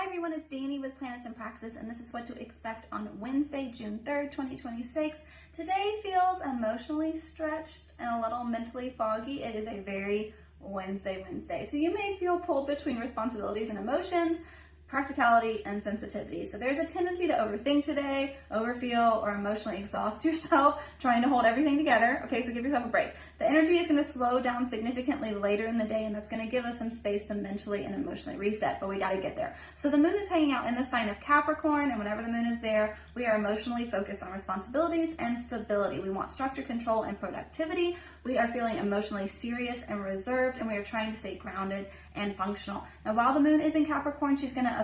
everyone, it's Danny with Planets and Praxis, and this is what to expect on Wednesday, June 3rd, 2026. Today feels emotionally stretched and a little mentally foggy. It is a very Wednesday. So you may feel pulled between responsibilities and emotions, practicality and sensitivity. So there's a tendency to overthink today, overfeel, or emotionally exhaust yourself trying to hold everything together. Okay, so give yourself a break. The energy is going to slow down significantly later in the day, and that's going to give us some space to mentally and emotionally reset, but we got to get there. So the moon is hanging out in the sign of Capricorn, and whenever the moon is there, we are emotionally focused on responsibilities and stability. We want structure, control, and productivity. We are feeling emotionally serious and reserved, and we are trying to stay grounded and functional. Now, while the moon is in Capricorn, she's going to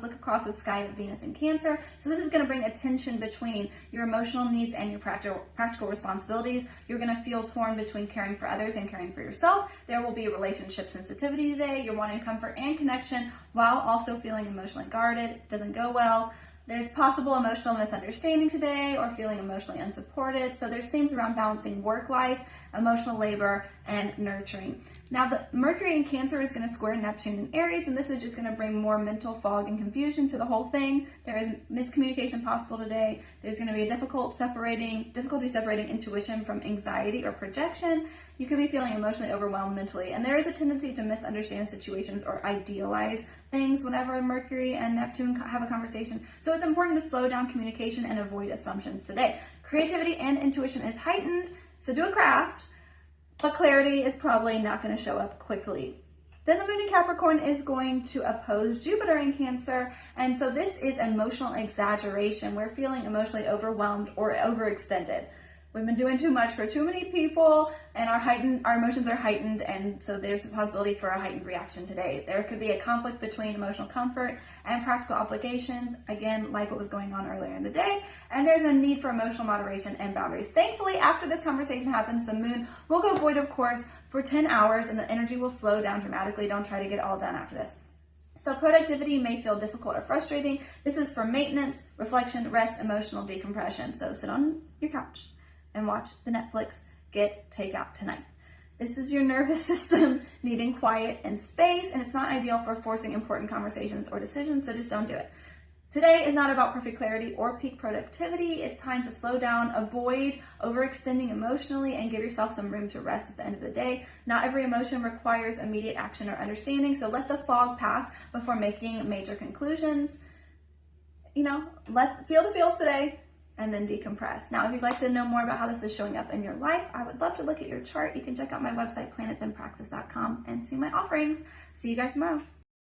look across the sky of Venus in Cancer. So this is going to bring a tension between your emotional needs and your practical responsibilities. You're going to feel torn between caring for others and caring for yourself. There will be a relationship sensitivity today. You're wanting comfort and connection while also feeling emotionally guarded. Doesn't go well. There's possible emotional misunderstanding today or feeling emotionally unsupported. So there's things around balancing work life, emotional labor, and nurturing. Now, the Mercury in Cancer is going to square Neptune in Aries, and this is just going to bring more mental fog and confusion to the whole thing. There is miscommunication possible today. There's going to be a difficulty separating intuition from anxiety or projection. You could be feeling emotionally overwhelmed mentally, and there is a tendency to misunderstand situations or idealize things whenever Mercury and Neptune have a conversation. So it's important to slow down communication and avoid assumptions today. Creativity and intuition is heightened, so do a craft, but clarity is probably not going to show up quickly. Then the moon in Capricorn is going to oppose Jupiter in Cancer, and so this is emotional exaggeration. We're feeling emotionally overwhelmed or overextended. We've been doing too much for too many people, and our emotions are heightened, and so there's a possibility for a heightened reaction today. There could be a conflict between emotional comfort and practical obligations, again, like what was going on earlier in the day, and there's a need for emotional moderation and boundaries. Thankfully, after this conversation happens, the moon will go void, of course, for 10 hours, and the energy will slow down dramatically. Don't try to get it all done after this. So productivity may feel difficult or frustrating. This is for maintenance, reflection, rest, emotional decompression. So sit on your couch and watch the Netflix, get takeout tonight. This is your nervous system needing quiet and space, and it's not ideal for forcing important conversations or decisions, so just don't do it. Today is not about perfect clarity or peak productivity. It's time to slow down, avoid overextending emotionally, and give yourself some room to rest at the end of the day. Not every emotion requires immediate action or understanding, so let the fog pass before making major conclusions. Feel the feels today, and then decompress. Now, if you'd like to know more about how this is showing up in your life, I would love to look at your chart. You can check out my website, planetsandpraxis.com, and see my offerings. See you guys tomorrow.